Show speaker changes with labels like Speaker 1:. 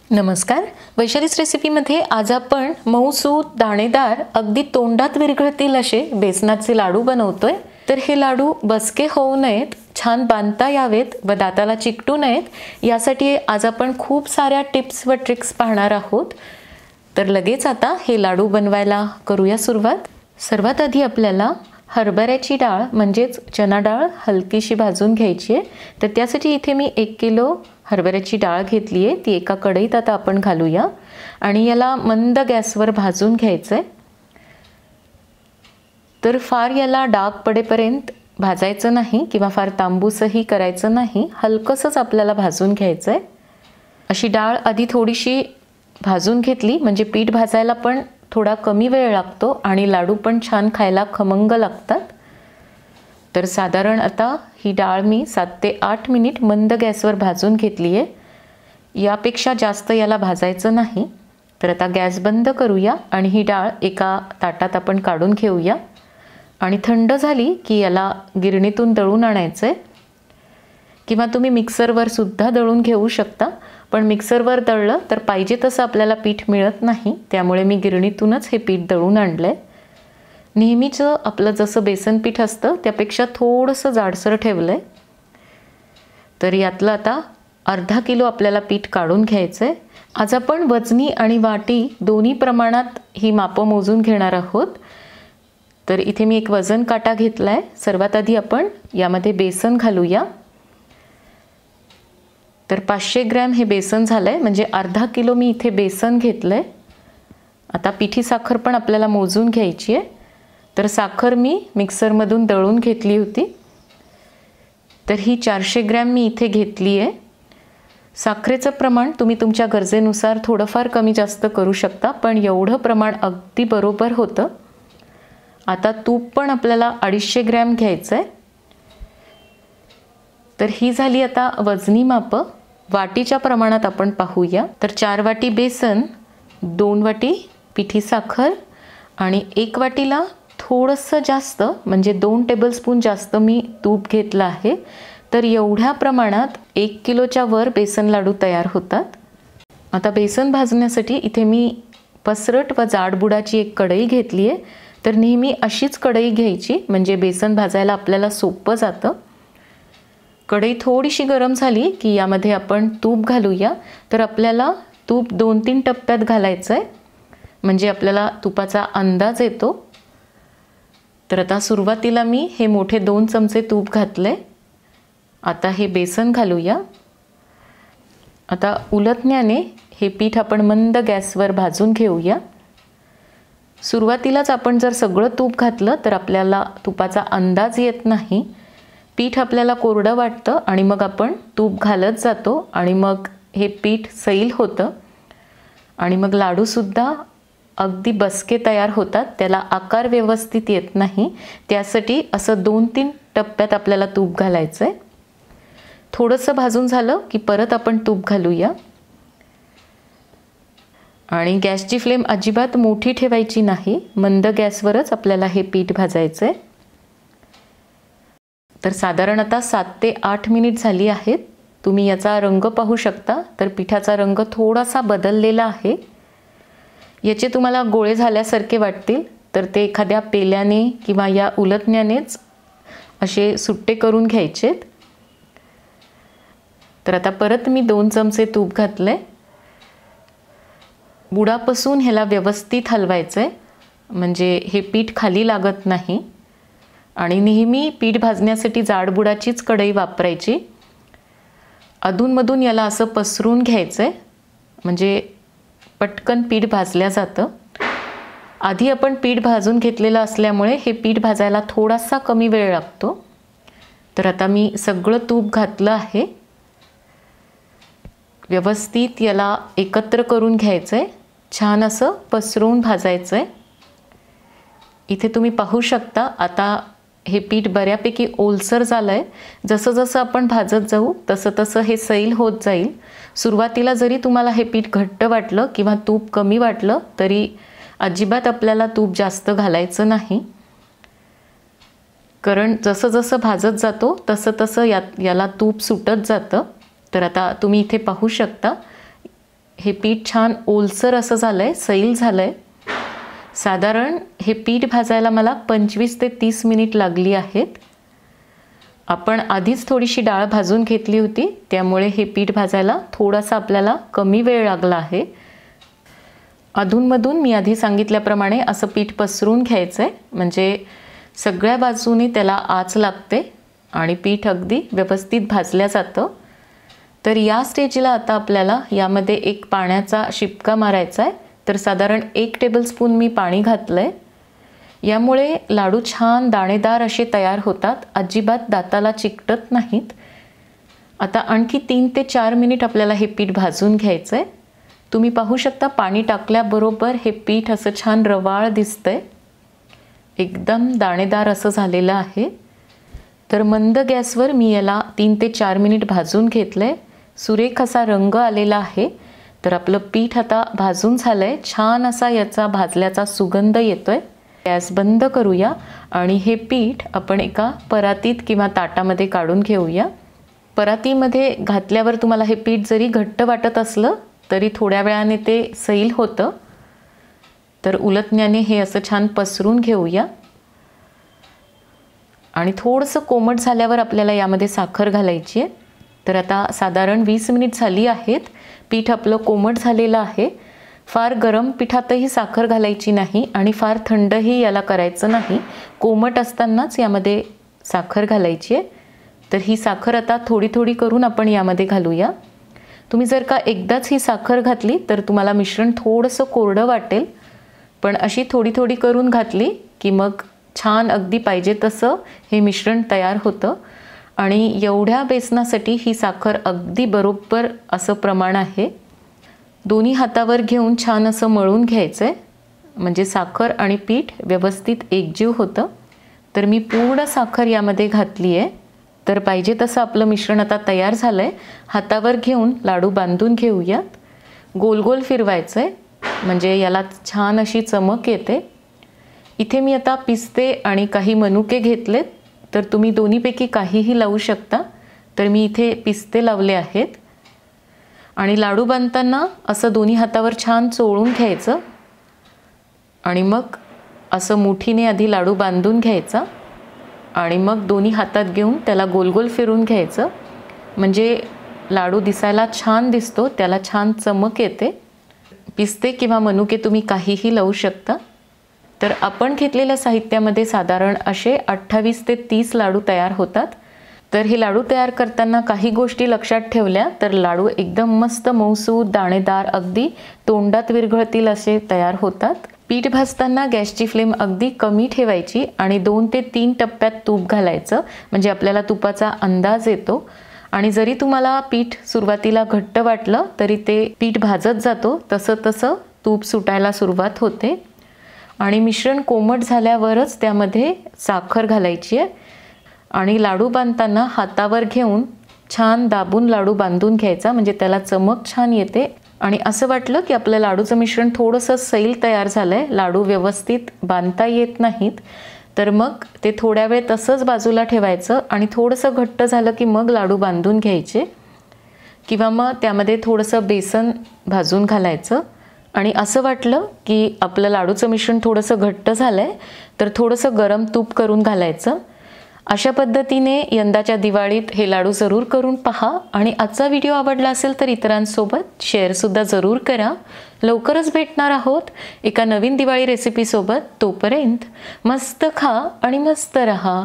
Speaker 1: नमस्कार. वैशालीच रेसिपीमध्ये आज आपण मऊसूत दाणेदार अगदी तोंडात विरघळतील असे बेसनाचे लाडू बनवतोय. तर हे लाडू बसके होऊ नयेत, छान बांधता यावेत व दाताला चिकटू नयेत, यासाठी आज आपण खूप साऱ्या टिप्स व ट्रिक्स पाहणार आहोत. तर लगेच आता हे लाडू बनवायला करूया सुरुवात. सर्वात आधी आपल्याला हरभऱ्याची डाळ म्हणजेच चना डाळ हलकीशी भाजून घ्यायची आहे. तर त्यासाठी इथे मी 1 किलो हरभऱ्याची डाळ घेतली आहे. ती एका कढईत आता आपण घालूया आणि याला मंद गॅसवर भाजून घ्यायचं आहे. तर फार याला डाग पडेपर्यंत भाजायचं नाही किंवा फार तांबूसही करायचं नाही, हलकंसंच आपल्याला भाजून घ्यायचं आहे. अशी डाळ आधी थोडीशी भाजून घेतली म्हणजे पीठ भाजायला पण थोडा कमी वेळ लागतो आणि लाडू पण छान खायला खमंग लागतात. तर साधारण आता ही डाळ मी 7 ते 8 मिनिट मंद गॅसवर भाजून घेतली आहे. यापेक्षा जास्त याला भाजायचं नाही. तर आता गॅस बंद करूया आणि ही डाळ एका ताटात आपण काढून घेऊया आणि थंड झाली की याला गिरणीतून दळून आणायचं आहे किंवा तुम्ही मिक्सरवर सुद्धा दळून घेऊ शकता. पण मिक्सरवर दळलं तर पाहिजे तसं आपल्याला पीठ मिळत नाही, त्यामुळे मी गिरणीतूनच हे पीठ दळून आणलं आहे. नेहमीचं आपलं जसं बेसन पीठ असतं त्यापेक्षा थोडंसं जाडसर ठेवलं आहे. तर यातलं आता अर्धा किलो आपल्याला पीठ काढून घ्यायचं आहे. आज आपण वजनी आणि वाटी दोन्ही प्रमाणात ही मापं मोजून घेणार आहोत. तर इथे मी एक वजन काटा घेतला आहे. सर्वात आधी आपण यामध्ये बेसन घालूया. तर 500 ग्रॅम हे बेसन झालं आहे, म्हणजे अर्धा किलो मी इथे बेसन घेतलं आहे. आता पिठी साखर पण आपल्याला मोजून घ्यायची आहे. तर साखर मी मिक्सरमधून दळून घेतली होती. तर ही 400 ग्रॅम मी इथे घेतली आहे. साखरेचं प्रमाण तुम्ही तुमच्या गरजेनुसार थोडंफार कमी जास्त करू शकता, पण एवढं प्रमाण अगदी बरोबर होतं. आता तूप पण आपल्याला 250 ग्रॅम घ्यायचं आहे. तर ही झाली आता वजनी मापं. वाटीच्या प्रमाणात आपण पाहूया. तर 4 वाटी बेसन, 2 वाटी पिठी साखर आणि 1 वाटीला थोडंसं जास्त म्हणजे 2 टेबलस्पून जास्त मी तूप घेतलं आहे. तर एवढ्या प्रमाणात 1 किलोच्या वर बेसन लाडू तयार होतात. आता बेसन भाजण्यासाठी इथे मी पसरट व जाडबुडाची एक कढई घेतली आहे. तर नेहमी अशीच कढई घ्यायची म्हणजे बेसन भाजायला आपल्याला सोपं जातं. कढई थोडीशी गरम झाली की यामध्ये आपण तूप घालूया. तर आपल्याला तूप 2-3 टप्प्यात घालायचं आहे म्हणजे आपल्याला तुपाचा अंदाज येतो. तर आता सुरुवातीला मी हे मोठे 2 चमचे तूप घातले. आता हे बेसन घालूया. आता उलटण्याने हे पीठ आपण मंद गॅसवर भाजून घेऊया. सुरुवातीलाच आपण जर सगळं तूप घातलं तर आपल्याला तुपाचा अंदाज येत नाही. पीठ आपल्याला कोरडं वाटतं आणि मग आपण तूप घालत जातो आणि मग हे पीठ सैल होतं आणि मग लाडूसुद्धा अगदी बसके तयार होतात. त्याला आकार व्यवस्थित येत नाही. त्यासाठी असं 2-3 टप्प्यात आपल्याला तूप घालायचं आहे. थोडंसं भाजून झालं की परत आपण तूप घालूया आणि गॅसची फ्लेम अजिबात मोठी ठेवायची नाही. मंद गॅसवरच आपल्याला हे पीठ भाजायचं आहे. तर साधारण आता 7 ते 8 मिनिट झाली आहेत. तुम्ही याचा रंग पाहू शकता. तर पिठाचा रंग थोडासा बदललेला आहे. याचे तुम्हाला गोळे झाल्यासारखे वाटतील तर ते एखाद्या पेल्याने किंवा या उलटण्यानेच असे सुट्टे करून घ्यायचेत. तर आता परत मी 2 चमचे तूप घातले. बुडापासून ह्याला व्यवस्थित हलवायचं आहे म्हणजे हे पीठ खाली लागत नाही. आणि नेहमी पीठ भाजण्यासाठी जाडबुडाचीच कढई वापरायची. अधूनमधून याला असं पसरून घ्यायचं आहे म्हणजे पटकन पीठ भाजल्या जातं. आधी आपण पीठ भाजून घेतलेलं असल्यामुळे हे पीठ भाजायला थोडासा कमी वेळ लागतो. तर आता मी सगळं तूप घातलं आहे. व्यवस्थित याला एकत्र करून घ्यायचं आहे. छान असं पसरून भाजायचं आहे. इथे तुम्ही पाहू शकता आता हे पीठ बऱ्यापैकी ओलसर झालं आहे. जसं जसं आपण भाजत जाऊ तसं तसं हे सैल होत जाईल. सुरुवातीला जरी तुम्हाला हे पीठ घट्ट वाटलं किंवा तूप कमी वाटलं तरी अजिबात आपल्याला तूप जास्त घालायचं नाही, कारण जसं जसं भाजत जातो तसं तसं याला तूप सुटत जातं. तर आता तुम्ही इथे पाहू शकता हे पीठ छान ओलसर असं झालं आहे, सैल झालं आहे. साधारण हे पीठ भाजायला मला 25 ते 30 मिनिट लागली आहेत. आपण आधीच थोडीशी डाळ भाजून घेतली होती, त्यामुळे हे पीठ भाजायला थोडासा आपल्याला कमी वेळ लागला आहे. अधूनमधून मी आधी सांगितल्याप्रमाणे असं पीठ पसरून घ्यायचं आहे, म्हणजे सगळ्या बाजूने त्याला आच लागते आणि पीठ अगदी व्यवस्थित भाजलं जातं. तर या स्टेजला आता आपल्याला यामध्ये एक पाण्याचा शिपका मारायचा आहे. तर साधारण 1 टेबलस्पून मी पाणी घातलं आहे. यामुळे लाडू छान दाणेदार असे तयार होतात, अजिबात दाताला चिकटत नाहीत. आता आणखी 3 ते 4 मिनिट आपल्याला हे पीठ भाजून घ्यायचं आहे. तुम्ही पाहू शकता पाणी टाकल्याबरोबर हे पीठ असं छान रवाळ दिसतंय, एकदम दाणेदार असं झालेलं आहे. तर मंद गॅसवर मी याला 3 ते 4 मिनिट भाजून घेतलं आहे. सुरेख असा रंग आलेला आहे. तर आपलं पीठ आता भाजून झालं आहे, छान असा याचा भाजल्याचा सुगंध येतो आहे. गॅस बंद करूया आणि हे पीठ आपण एका परातीत किंवा ताटामध्ये काढून घेऊया. परातीमध्ये घातल्यावर तुम्हाला हे पीठ जरी घट्ट वाटत असलं तरी थोड्या वेळाने ते सैल होतं. तर उलटण्याने हे असं छान पसरून घेऊया आणि थोडंसं कोमट झाल्यावर आपल्याला यामध्ये साखर घालायची आहे. तर आता साधारण 20 मिनिट झाली आहेत. पीठ आपलं कोमट झालेलं आहे. फार गरम पिठातही साखर घालायची नाही आणि फार थंडही याला करायचं नाही. कोमट असतानाच यामध्ये साखर घालायची आहे. तर ही साखर आता थोडी थोडी करून आपण यामध्ये घालूया. तुम्ही जर का एकदाच ही साखर घातली तर तुम्हाला मिश्रण थोडंसं कोरडं वाटेल, पण अशी थोडी थोडी करून घातली की मग छान अगदी पाहिजे तसं हे मिश्रण तयार होतं. आणि एवढ्या बेसनासाठी ही साखर अगदी बरोबर असं प्रमाण आहे. दोन्ही हातावर घेऊन छान असं मळून घ्यायचं आहे, म्हणजे साखर आणि पीठ व्यवस्थित एकजीव होतं. तर मी पूर्ण साखर यामध्ये घातली आहे. तर पाहिजे तसं आपलं मिश्रण आता तयार झालं आहे. हातावर घेऊन लाडू बांधून घेऊयात. गोल गोल फिरवायचं आहे, म्हणजे याला छान अशी चमक येते. इथे मी आता पिस्ते आणि काही मनुके घेतलेत, तर तुम्ही दोन्हीपैकी काहीही लावू शकता. तर मी इथे पिस्ते लावले आहेत. आणि लाडू बांधताना असं दोन्ही हातावर छान चोळून घ्यायचं आणि मग असं मुठीने आधी लाडू बांधून घ्यायचा आणि मग दोन्ही हातात घेऊन त्याला गोल गोल फिरून घ्यायचं, म्हणजे लाडू दिसायला छान दिसतो, त्याला छान चमक येते. पिस्ते किंवा मनुके तुम्ही काहीही लावू शकता. तर आपण घेतलेल्या साहित्यामध्ये साधारण असे 28 ते 30 लाडू तयार होतात. तर हे लाडू तयार करताना काही गोष्टी लक्षात ठेवल्या तर लाडू एकदम मस्त मऊसूद दाणेदार अगदी तोंडात विरघळतील असे तयार होतात. पीठ भाजताना गॅसची फ्लेम अगदी कमी ठेवायची आणि 2 ते 3 टप्प्यात तूप घालायचं, म्हणजे आपल्याला तुपाचा अंदाज येतो. आणि जरी तुम्हाला पीठ सुरुवातीला घट्ट वाटलं तरी ते पीठ भाजत जातो, तसं तसं तूप सुटायला सुरुवात होते. आणि मिश्रण कोमट झाल्यावरच त्यामध्ये साखर घालायची आहे आणि लाडू बांधताना हातावर घेऊन छान दाबून लाडू बांधून घ्यायचा, म्हणजे त्याला चमक छान येते. आणि असं वाटलं की आपलं लाडूचं मिश्रण थोडंसं सैल तयार झालं आहे, लाडू व्यवस्थित बांधता येत नाहीत, तर मग ते थोड्या वेळ तसंच बाजूला ठेवायचं आणि थोडंसं घट्ट झालं की मग लाडू बांधून घ्यायचे किंवा मग त्यामध्ये थोडंसं बेसन भाजून घालायचं. आणि असं वाटलं की आपलं लाडूचं मिश्रण थोडंसं घट्ट झालं आहे तर थोडंसं गरम तूप करून घालायचं. अशा पद्धतीने यंदाच्या दिवाळीत हे लाडू जरूर करून पहा. आणि आजचा व्हिडिओ आवडला असेल तर इतरांसोबत शेअरसुद्धा जरूर करा. लवकरच भेटणार आहोत एका नवीन दिवाळी रेसिपीसोबत. तोपर्यंत मस्त खा आणि मस्त रहा.